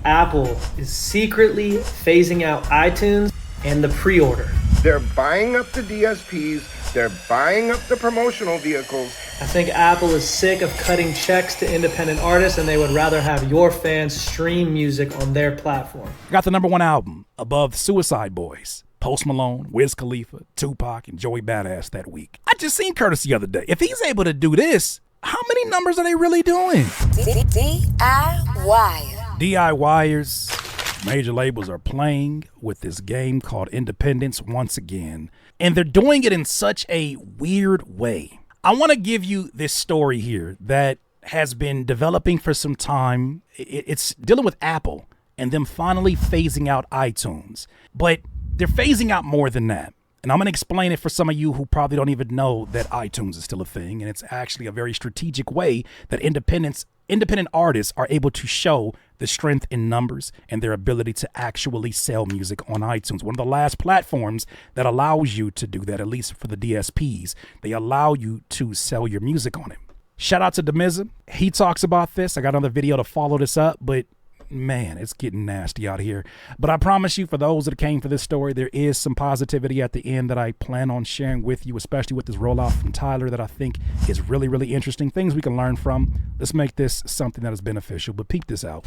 Apple is secretly phasing out iTunes and the pre-order. They're buying up the DSPs, they're buying up the promotional vehicles. I think Apple is sick of cutting checks to independent artists, and they would rather have your fans stream music on their platform. Got the #1 album above Suicide Boys, Post Malone, Wiz Khalifa, Tupac, and Joey Badass that week. I just seen Curtis the other day. If he's able to do this, how many numbers are they really doing? DIYers, major labels are playing with this game called independence once again, and they're doing it in such a weird way. I want to give you this story here that has been developing for some time. It's dealing with Apple and them finally phasing out iTunes, but they're phasing out more than that. And I'm going to explain it for some of you who probably don't even know that iTunes is still a thing. And it's actually a very strategic way that independent artists are able to show the strength in numbers and their ability to actually sell music on iTunes. One of the last platforms that allows you to do that, at least for the DSPs, they allow you to sell your music on it. Shout out to Damizza. He talks about this. I got another video to follow this up, but man, it's getting nasty out here. But I promise you, for those that came for this story, there is some positivity at the end that I plan on sharing with you, especially with this rollout from Tyler that I think is really, really interesting. Things we can learn from. Let's make this something that is beneficial, but peek this out.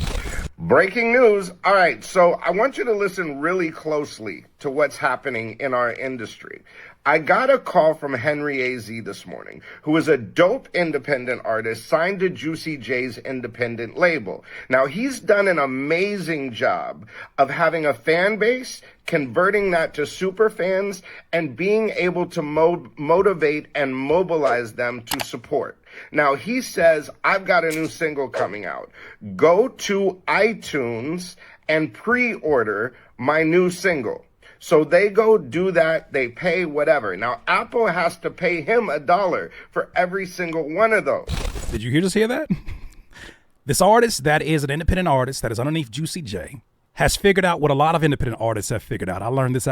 Breaking news. All right, so I want you to listen really closely to what's happening in our industry. I got a call from Henry AZ this morning, who is a dope independent artist signed to Juicy J's independent label. Now, he's done an amazing job of having a fan base, converting that to super fans, and being able to motivate and mobilize them to support. Now, he says, I've got a new single coming out. Go to iTunes and pre-order my new single. So they go do that, they pay whatever. Now, Apple has to pay him $1 for every single one of those. Did you hear that? This artist that is an independent artist that is underneath Juicy J has figured out what a lot of independent artists have figured out. I learned this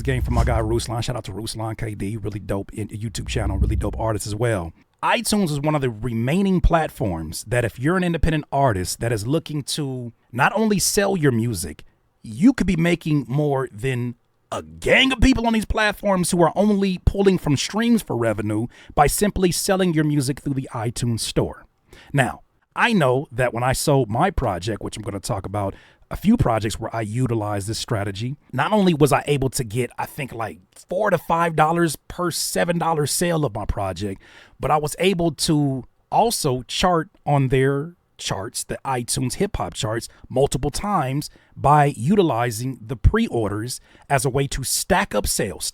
game from my guy Ruslan. Shout out to Ruslan KD, really dope YouTube channel, really dope artist as well. iTunes is one of the remaining platforms that if you're an independent artist that is looking to not only sell your music, you could be making more than a gang of people on these platforms who are only pulling from streams for revenue by simply selling your music through the iTunes store. Now, I know that when I sold my project, which I'm going to talk about, a few projects where I utilized this strategy, not only was I able to get, I think like $4 to $5 per $7 sale of my project, but I was able to also chart on their charts, the iTunes hip hop charts, multiple times by utilizing the pre-orders as a way to stack up sales,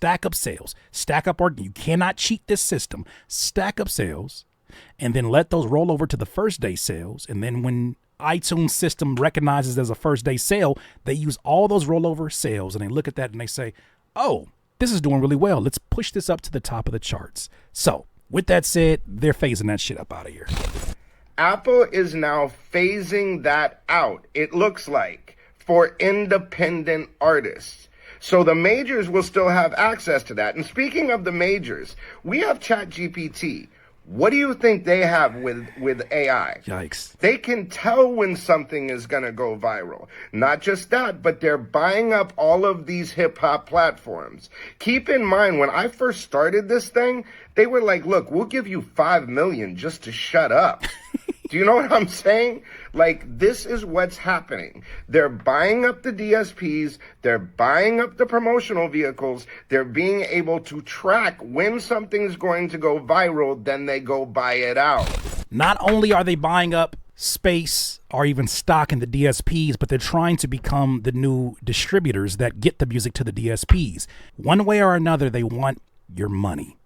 you cannot cheat this system, stack up sales, and then let those roll over to the first day sales. And then when iTunes system recognizes as a first day sale, they use all those rollover sales and they look at that and they say, oh, this is doing really well. Let's push this up to the top of the charts. So with that said, they're phasing that shit up out of here. Apple is now phasing that out, it looks like, for independent artists. So the majors will still have access to that. And speaking of the majors, we have ChatGPT. What do you think they have with AI? Yikes. They can tell when something is going to go viral. Not just that, but they're buying up all of these hip-hop platforms. Keep in mind, when I first started this thing, they were like, look, we'll give you $5 million just to shut up. Do you know what I'm saying? Like, this is what's happening. They're buying up the DSPs. They're buying up the promotional vehicles. They're being able to track when something's going to go viral, then they go buy it out. Not only are they buying up space or even stock in the DSPs, but they're trying to become the new distributors that get the music to the DSPs. One way or another, they want your money.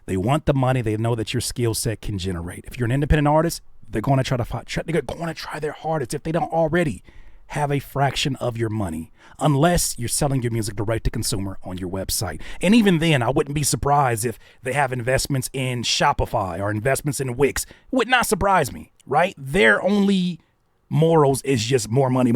They want the money they know that your skill set can generate. If you're an independent artist, they're going to try their hardest, if they don't already, have a fraction of your money, unless you're selling your music direct to consumer on your website. And even then, I wouldn't be surprised if they have investments in Shopify or investments in Wix. It would not surprise me, right? Their only morals is just more money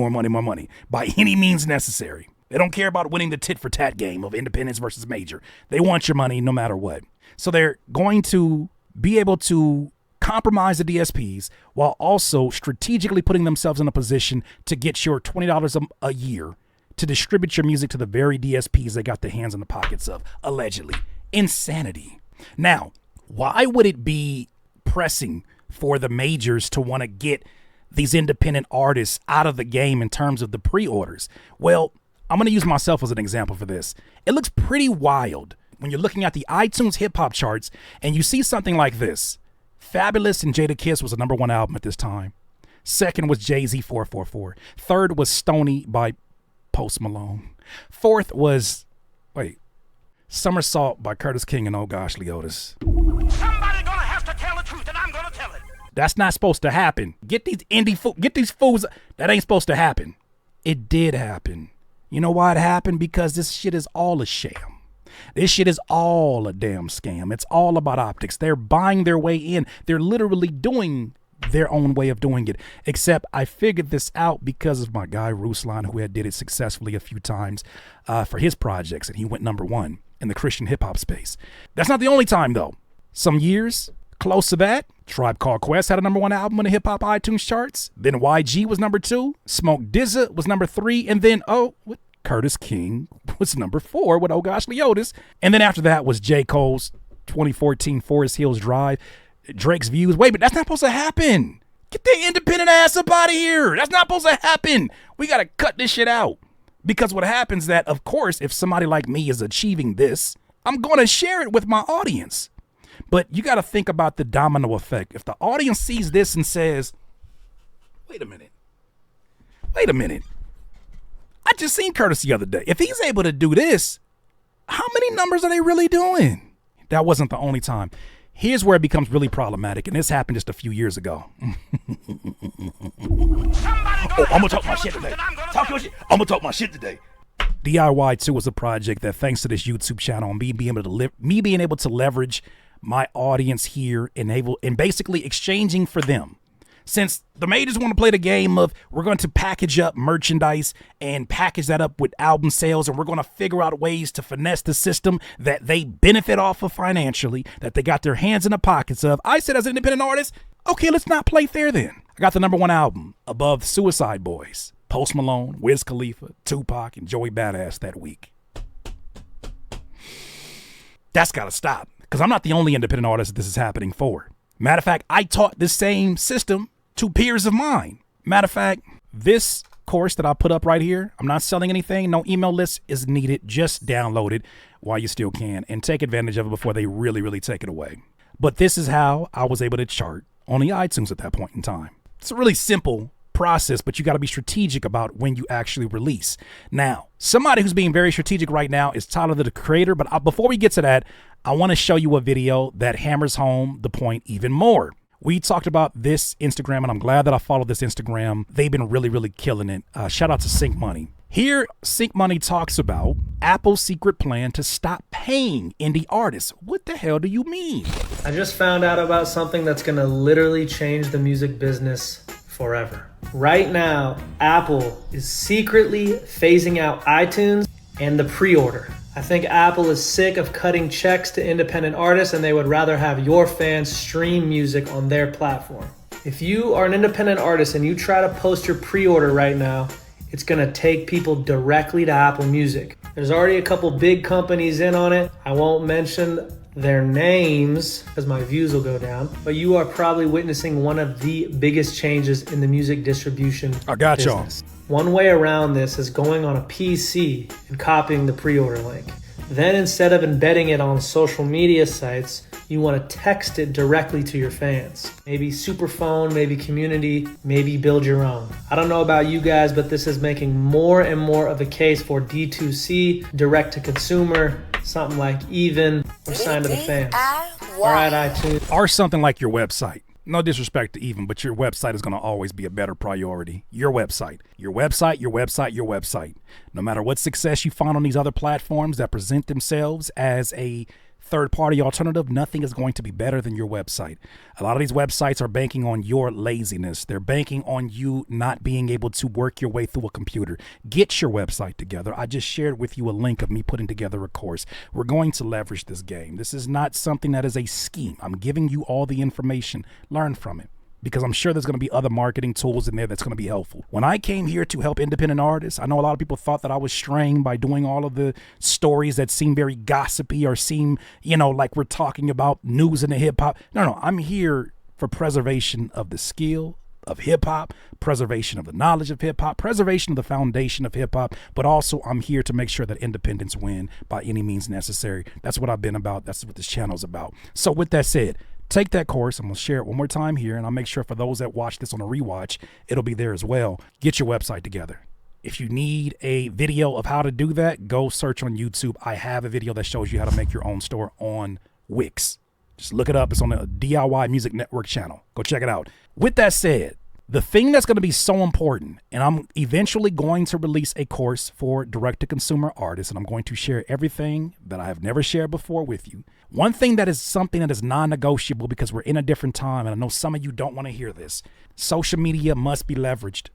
by any means necessary. They don't care about winning the tit for tat game of independence versus major. They want your money no matter what. So they're going to be able to compromise the DSPs while also strategically putting themselves in a position to get your $20 a year to distribute your music to the very DSPs they got their hands in the pockets of, allegedly. Insanity. Now, why would it be pressing for the majors to want to get these independent artists out of the game in terms of the pre-orders? Well, I'm going to use myself as an example for this. It looks pretty wild when you're looking at the iTunes hip-hop charts and you see something like this. Fabulous and Jadakiss was the #1 album at this time. Second was Jay-Z 444. Third was Stoney by Post Malone. Fourth was, Somersault by Curtis King and Oh Gosh Leotis. Somebody gonna have to tell the truth, and I'm gonna tell it. That's not supposed to happen. Get these fools. That ain't supposed to happen. It did happen. You know why it happened? Because this shit is all a sham. This shit is all a damn scam. It's all about optics. They're buying their way in. They're literally doing their own way of doing it. Except I figured this out because of my guy Ruslan, who had did it successfully a few times for his projects, and he went #1 in the Christian hip hop space. That's not the only time though. Some years close to that, Tribe Called Quest had a #1 album in the hip hop iTunes charts. Then YG was #2. Smoke DZA was #3, and then Curtis King was #4 with Oh Gosh Leotis. And then after that was J. Cole's 2014 Forest Hills Drive, Drake's Views. Wait, but that's not supposed to happen. Get that independent ass up out of here. That's not supposed to happen. We got to cut this shit out. Because what happens that, of course, if somebody like me is achieving this, I'm going to share it with my audience. But you got to think about the domino effect. If the audience sees this and says, wait a minute. I just seen Curtis the other day. If he's able to do this, how many numbers are they really doing? That wasn't the only time. Here's where it becomes really problematic, and this happened just a few years ago. I'm gonna talk my shit today. I'm gonna talk my shit today. DIY 2 was a project that, thanks to this YouTube channel, me being able to leverage my audience here, and basically exchanging for them. Since the majors want to play the game of, we're going to package up merchandise and package that up with album sales, and we're going to figure out ways to finesse the system that they benefit off of financially, that they got their hands in the pockets of. I said, as an independent artist, okay, let's not play fair then. I got the #1 album above Suicide Boys, Post Malone, Wiz Khalifa, Tupac, and Joey Badass that week. That's got to stop, because I'm not the only independent artist that this is happening for. Matter of fact, I taught this same system to peers of mine. Matter of fact, this course that I put up right here, I'm not selling anything. No email list is needed. Just download it while you still can and take advantage of it before they really, really take it away. But this is how I was able to chart on the iTunes at that point in time. It's a really simple process, but you got to be strategic about when you actually release. Now, somebody who's being very strategic right now is Tyler, the Creator. But before we get to that, I want to show you a video that hammers home the point even more. We talked about this Instagram, and I'm glad that I followed this Instagram. They've been really, really killing it. Shout out to SyncMoney. Here, SyncMoney talks about Apple's secret plan to stop paying indie artists. What the hell do you mean? I just found out about something that's going to literally change the music business forever. Right now, Apple is secretly phasing out iTunes and the pre-order. I think Apple is sick of cutting checks to independent artists, and they would rather have your fans stream music on their platform. If you are an independent artist and you try to post your pre-order right now, it's gonna take people directly to Apple Music. There's already a couple big companies in on it. I won't mention their names because my views will go down, but you are probably witnessing one of the biggest changes in the music distribution business. One way around this is going on a PC and copying the pre-order link. Then instead of embedding it on social media sites, you want to text it directly to your fans. Maybe Superphone, maybe Community, maybe build your own. I don't know about you guys, but this is making more and more of a case for D2C, direct to consumer, something like Even, or Sign to the Fans. All right, iTunes. Or something like your website. No disrespect to Even, but your website is going to always be a better priority. Your website. Your website, your website, your website. No matter what success you find on these other platforms that present themselves as a third-party alternative, nothing is going to be better than your website. A lot of these websites are banking on your laziness. They're banking on you not being able to work your way through a computer. Get your website together. I just shared with you a link of me putting together a course. We're going to leverage this game. This is not something that is a scheme. I'm giving you all the information. Learn from it, because I'm sure there's going to be other marketing tools in there that's going to be helpful. When I came here to help independent artists, I know a lot of people thought that I was straying by doing all of the stories that seem very gossipy or seem, like we're talking about news in the hip hop. No, I'm here for preservation of the skill of hip hop, preservation of the knowledge of hip hop, preservation of the foundation of hip hop, but also I'm here to make sure that independents win by any means necessary. That's what I've been about. That's what this channel is about. So with that said, take that course. I'm going to share it one more time here, and I'll make sure for those that watch this on a rewatch, it'll be there as well. Get your website together. If you need a video of how to do that, go search on YouTube. I have a video that shows you how to make your own store on Wix. Just look it up. It's on the DIY Music Network channel. Go check it out. With that said, the thing that's going to be so important, and I'm eventually going to release a course for direct-to-consumer artists, and I'm going to share everything that I have never shared before with you. One thing that is something that is non-negotiable, because we're in a different time, and I know some of you don't want to hear this. Social media must be leveraged,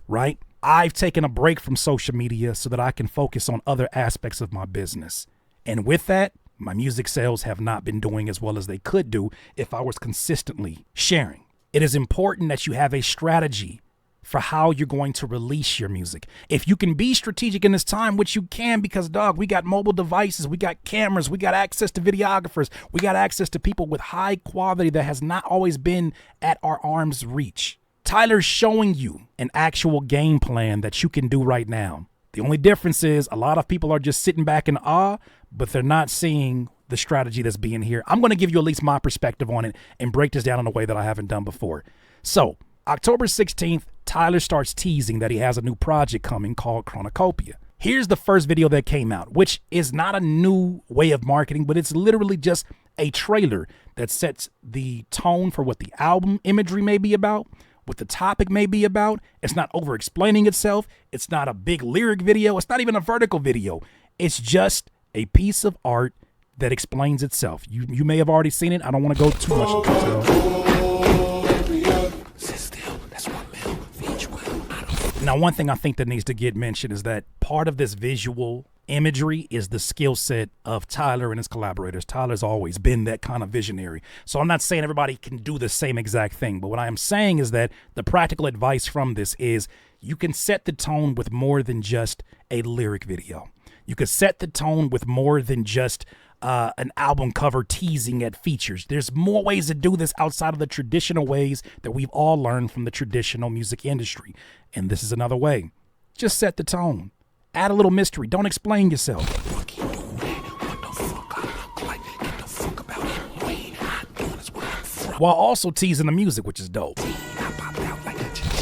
right? I've taken a break from social media so that I can focus on other aspects of my business. And with that, my music sales have not been doing as well as they could do if I was consistently sharing. It is important that you have a strategy for how you're going to release your music. If you can be strategic in this time, which you can, because we got mobile devices, we got cameras, we got access to videographers, we got access to people with high quality that has not always been at our arm's reach. Tyler's showing you an actual game plan that you can do right now. The only difference is a lot of people are just sitting back in awe, but they're not seeing the strategy that's being here. I'm going to give you at least my perspective on it and break this down in a way that I haven't done before. So October 16th, Tyler starts teasing that he has a new project coming called Chromocopia. Here's the first video that came out, which is not a new way of marketing, but it's literally just a trailer that sets the tone for what the album imagery may be about, what the topic may be about. It's not over explaining itself. It's not a big lyric video. It's not even a vertical video. It's just a piece of art that explains itself. You may have already seen it. I don't want to go too much into detail. Now, one thing I think that needs to get mentioned is that part of this visual imagery is the skill set of Tyler and his collaborators. Tyler's always been that kind of visionary. So I'm not saying everybody can do the same exact thing, but what I am saying is that the practical advice from this is you can set the tone with more than just a lyric video. You could set the tone with more than just an album cover teasing at features. There's more ways to do this outside of the traditional ways that we've all learned from the traditional music industry. And this is another way. Just set the tone. Add a little mystery. Don't explain yourself. While also teasing the music, which is dope.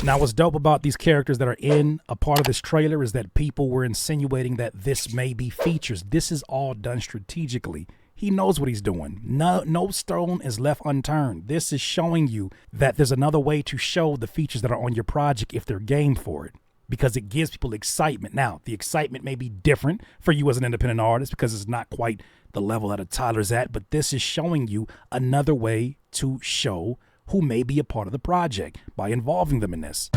Now, what's dope about these characters that are in a part of this trailer is that people were insinuating that this may be features. This is all done strategically. He knows what he's doing. No stone is left unturned. This is showing you that there's another way to show the features that are on your project if they're game for it, because it gives people excitement. Now, the excitement may be different for you as an independent artist because it's not quite the level that a Tyler's at, but this is showing you another way to show who may be a part of the project by involving them in this.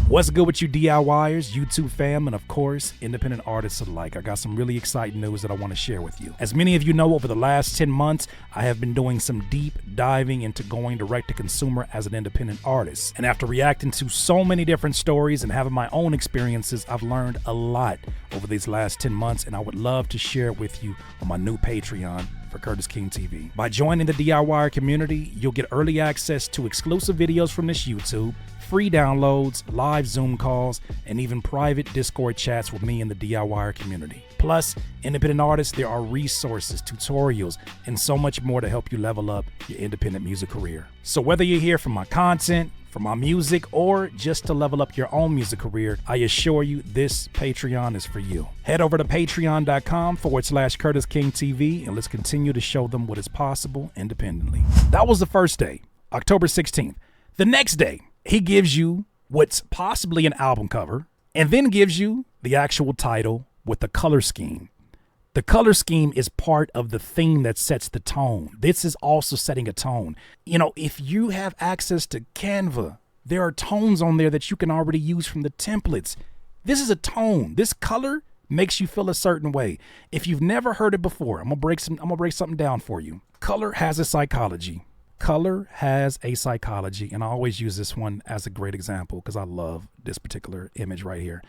What's good with you DIYers, YouTube fam, and of course, independent artists alike? I got some really exciting news that I want to share with you. As many of you know, over the last 10 months, I have been doing some deep diving into going direct to consumer as an independent artist. And after reacting to so many different stories and having my own experiences, I've learned a lot over these last 10 months, and I would love to share it with you on my new Patreon for Curtis King TV. By joining the DIY community, you'll get early access to exclusive videos from this YouTube, free downloads, live Zoom calls, and even private Discord chats with me and the DIY community. Plus, independent artists, there are resources, tutorials, and so much more to help you level up your independent music career. So whether you're here for my content, for my music, or just to level up your own music career, I assure you this Patreon is for you. Head over to patreon.com/Curtis King TV and let's continue to show them what is possible independently. That was the first day, October 16th. The next day, he gives you what's possibly an album cover and then gives you the actual title with the color scheme. The color scheme is part of the theme that sets the tone. This is also setting a tone. You know, if you have access to Canva, there are tones on there that you can already use from the templates. This is a tone. This color makes you feel a certain way. If you've never heard it before, I'm gonna break something down for you. Color has a psychology. Color has a psychology, and I always use this one as a great example because I love this particular image right here.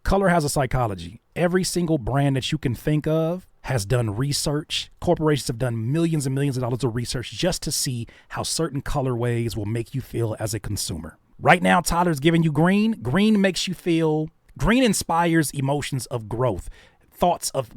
Color has a psychology. Every single brand that you can think of has done research. Corporations have done millions and millions of dollars of research just to see how certain colorways will make you feel as a consumer. Right now, Tyler's giving you green. Green makes you feel, green inspires emotions of growth, thoughts of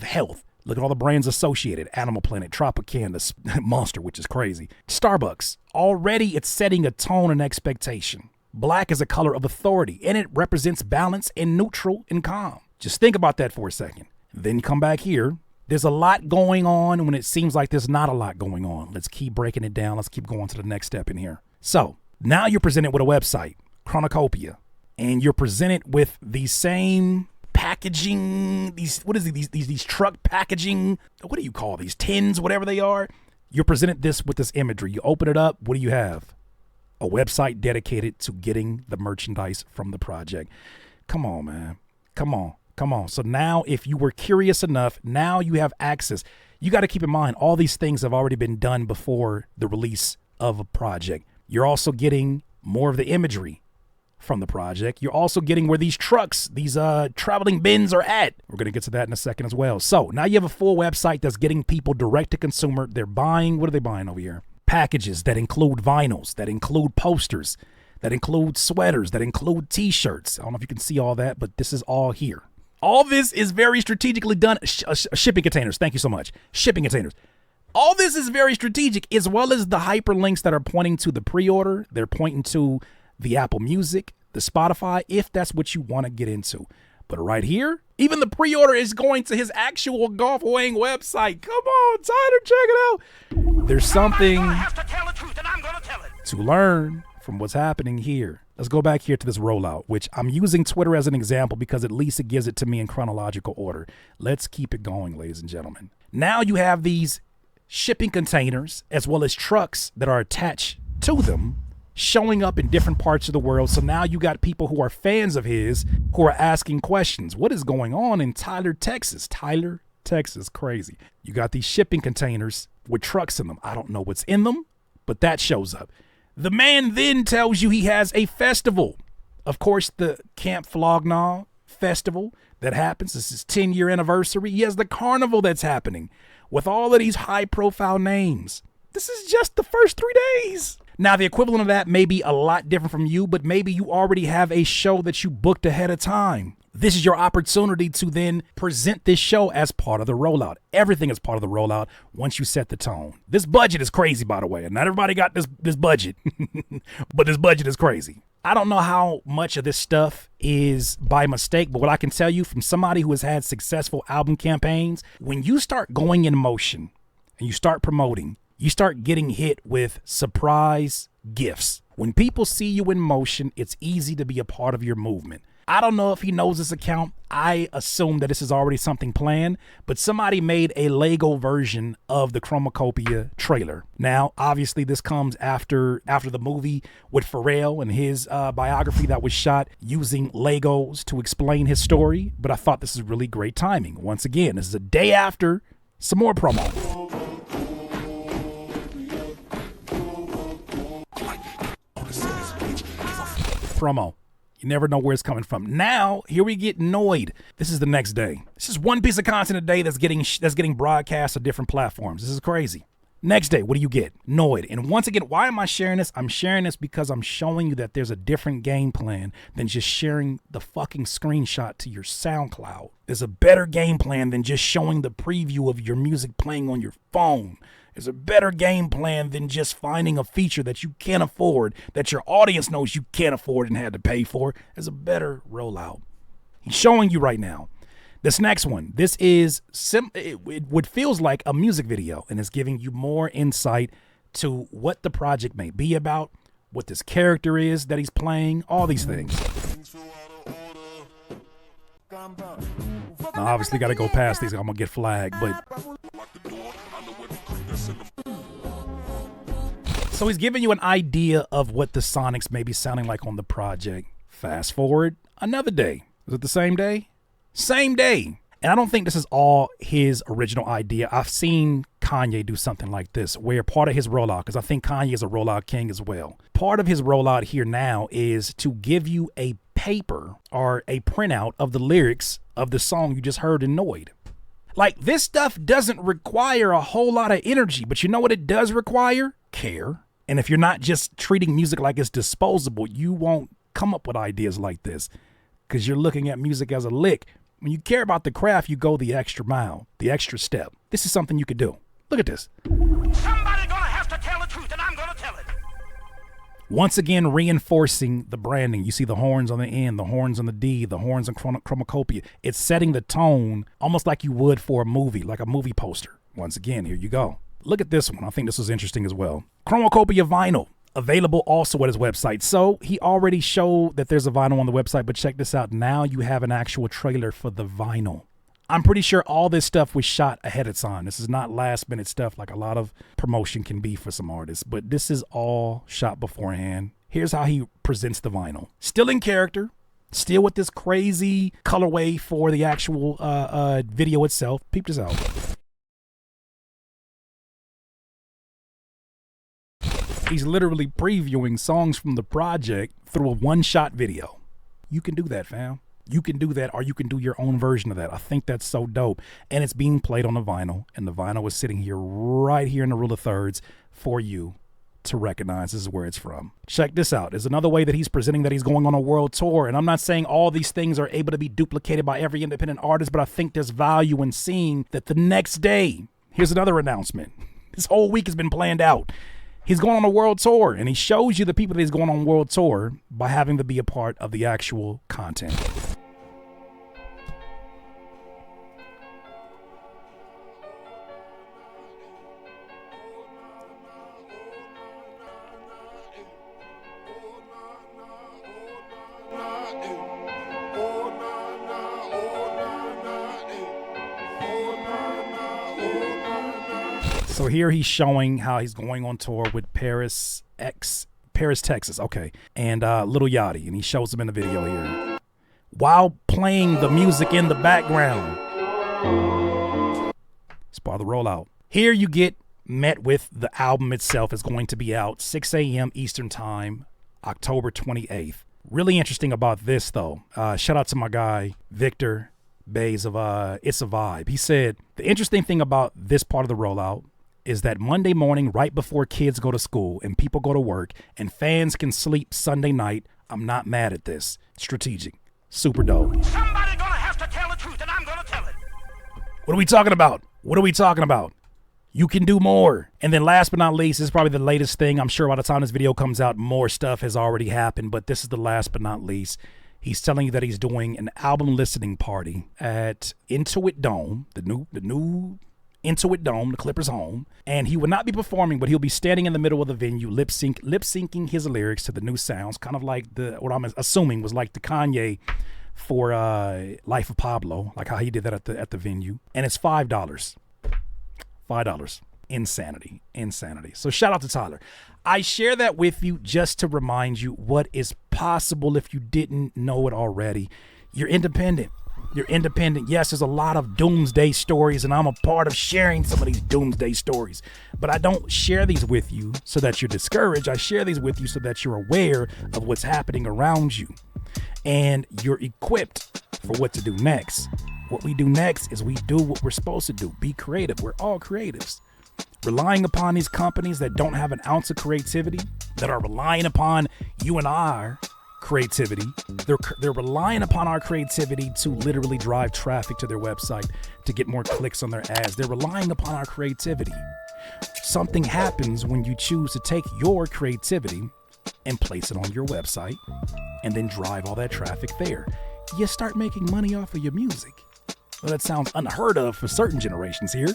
health. Look at all the brands associated. Animal Planet, Tropicana, Monster, which is crazy. Starbucks. Already it's setting a tone and expectation. Black is a color of authority, and it represents balance and neutral and calm. Just think about that for a second. Then come back here. There's a lot going on when it seems like there's not a lot going on. Let's keep breaking it down. Let's keep going to the next step in here. So now you're presented with a website, Chromocopia, and you're presented with the same packaging, these truck packaging, what do you call these, tins, whatever they are. You're presented with this imagery. You open it up, what do you have? A website dedicated to getting the merchandise from the project. Come on, man. Come on. So now if you were curious enough, now you have access. You got to keep in mind, all these things have already been done before the release of a project. You're also getting more of the imagery from the project. You're also getting where these trucks, these traveling bins are at. We're going to get to that in a second as well. So now you have a full website that's getting people direct to consumer. They're buying, what are they buying over here? Packages that include vinyls, that include posters, that include sweaters, that include t-shirts. I don't know if you can see all that, but this is all here. All this is very strategically done. Shipping containers. Thank you so much. Shipping containers. All this is very strategic, as well as the hyperlinks that are pointing to the pre-order. They're pointing to the Apple Music, the Spotify, if that's what you want to get into. But right here, even the pre-order is going to his actual Golf Wang website. Come on, Tyler, check it out. There's something to learn from what's happening here. Let's go back here to this rollout, which I'm using Twitter as an example because at least it gives it to me in chronological order. Let's keep it going, ladies and gentlemen. Now you have these shipping containers as well as trucks that are attached to them, showing up in different parts of the world. So now you got people who are fans of his who are asking questions. What is going on in Tyler, Texas? Tyler, Texas, crazy. You got these shipping containers with trucks in them. I don't know what's in them, but that shows up. The man then tells you he has a festival. Of course, the Camp Flognaw festival that happens. This is 10-year anniversary. He has the carnival that's happening with all of these high-profile names. This is just the first 3 days. Now, the equivalent of that may be a lot different from you, but maybe you already have a show that you booked ahead of time. This is your opportunity to then present this show as part of the rollout. Everything is part of the rollout once you set the tone. This budget is crazy, by the way, and not everybody got this budget, but this budget is crazy. I don't know how much of this stuff is by mistake, but what I can tell you from somebody who has had successful album campaigns, when you start going in motion and you start promoting, you start getting hit with surprise gifts. When people see you in motion, it's easy to be a part of your movement. I don't know if he knows this account. I assume that this is already something planned, but somebody made a Lego version of the Chromocopia trailer. Now, obviously, this comes after the movie with Pharrell and his biography that was shot using Legos to explain his story, but I thought this is really great timing. Once again, this is a day after some more promo. Promo. You never know where it's coming from. Now, here we get Noid. This is the next day. This is one piece of content a day that's getting broadcast on different platforms. This is crazy. Next day, what do you get? Noid. And once again, why am I sharing this? I'm sharing this because I'm showing you that there's a different game plan than just sharing the fucking screenshot to your SoundCloud. There's a better game plan than just showing the preview of your music playing on your phone. There's a better game plan than just finding a feature that you can't afford, that your audience knows you can't afford and had to pay for. There's a better rollout. He's showing you right now. This next one, this is what feels like a music video, and it's giving you more insight to what the project may be about, what this character is that he's playing, all these things. I obviously got to go past these. I'm going to get flagged, but. So he's giving you an idea of what the Sonics may be sounding like on the project. Fast forward another day. Was it the same day? Same day. And I don't think this is all his original idea. I've seen Kanye do something like this, where part of his rollout, because I think Kanye is a rollout king as well. Part of his rollout here now is to give you a paper or a printout of the lyrics of the song you just heard in Noid. Like, this stuff doesn't require a whole lot of energy, but you know what it does require? Care. And if you're not just treating music like it's disposable, you won't come up with ideas like this, because you're looking at music as a lick. When you care about the craft, you go the extra mile, the extra step. This is something you could do. Look at this. Somebody gonna have to tell the truth, and I'm gonna tell it. Once again, reinforcing the branding. You see the horns on the N, the horns on the D, the horns on Chromocopia. It's setting the tone almost like you would for a movie, like a movie poster. Once again, here you go. Look at this one. I think this was interesting as well. Chromocopia vinyl. Available also at his website. So he already showed that there's a vinyl on the website, but check this out. Now you have an actual trailer for the vinyl. I'm pretty sure all this stuff was shot ahead of time. This is not last minute stuff like a lot of promotion can be for some artists, but this is all shot beforehand. Here's how he presents the vinyl. Still in character, still with this crazy colorway for the actual video itself. Peep this out. He's literally previewing songs from the project through a one-shot video. You can do that, fam. You can do that, or you can do your own version of that. I think that's so dope. And it's being played on the vinyl, and the vinyl is sitting here right here in the rule of thirds for you to recognize this is where it's from. Check this out. There's another way that he's presenting that he's going on a world tour, and I'm not saying all these things are able to be duplicated by every independent artist, but I think there's value in seeing that the next day, here's another announcement. This whole week has been planned out. He's going on a world tour, and he shows you the people that he's going on world tour by having to be a part of the actual content. So here he's showing how he's going on tour with Paris, Texas, okay, and Lil Yachty, and he shows him in the video here while playing the music in the background. It's part of the rollout. Here you get met with the album itself. Is going to be out 6 a.m. Eastern Time, October 28th. Really interesting about this, though. Shout out to my guy, Victor Bays of It's a Vibe. He said, the interesting thing about this part of the rollout is that Monday morning, right before kids go to school and people go to work and fans can sleep Sunday night, I'm not mad at this. Strategic. Super dope. Somebody gonna have to tell the truth, and I'm gonna tell it. What are we talking about? What are we talking about? You can do more. And then last but not least, this is probably the latest thing. I'm sure by the time this video comes out, more stuff has already happened, but this is the last but not least. He's telling you that he's doing an album listening party at Intuit Dome, the new Intuit Dome, the Clippers' home, and he will not be performing, but he'll be standing in the middle of the venue, lip syncing his lyrics to the new sounds, kind of like what I'm assuming was like the Kanye for Life of Pablo, like how he did that at the venue, and it's $5. Insanity. So shout out to Tyler. I share that with you just to remind you what is possible if you didn't know it already. You're independent. Yes, there's a lot of doomsday stories, and I'm a part of sharing some of these doomsday stories. But I don't share these with you so that you're discouraged. I share these with you so that you're aware of what's happening around you. And you're equipped for what to do next. What we do next is we do what we're supposed to do. Be creative. We're all creatives. Relying upon these companies that don't have an ounce of creativity, that are relying upon you and our creativity. They're relying upon our creativity to literally drive traffic to their website, to get more clicks on their ads. They're relying upon our creativity. Something happens when you choose to take your creativity and place it on your website and then drive all that traffic there. You start making money off of your music. Well, that sounds unheard of for certain generations here,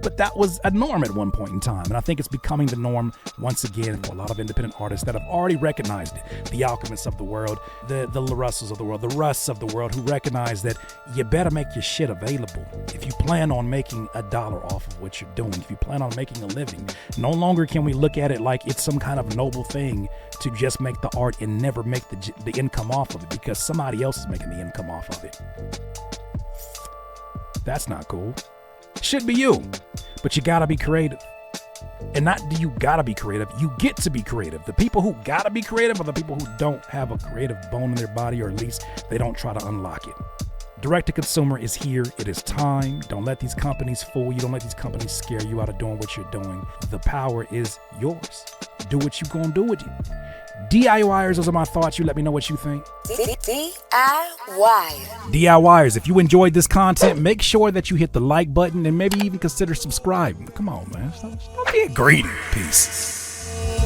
but that was a norm at one point in time. And I think it's becoming the norm once again for a lot of independent artists that have already recognized it. The Alchemists of the world, the Russells of the world, the Rusts of the world, who recognize that you better make your shit available. If you plan on making a dollar off of what you're doing, if you plan on making a living, no longer can we look at it like it's some kind of noble thing to just make the art and never make the income off of it because somebody else is making the income off of it. That's not cool. Should be you, but you gotta be creative. And not do you gotta be creative, you get to be creative. The people who gotta be creative are the people who don't have a creative bone in their body, or at least they don't try to unlock it. Direct to consumer is here. It is time. Don't let these companies fool you. Don't let these companies scare you out of doing what you're doing. The power is yours. Do what you gonna do with it. DIYers, those are my thoughts. You let me know what you think. DIYers, if you enjoyed this content, make sure that you hit the like button and maybe even consider subscribing. Come on, man. Stop being greedy. Peace.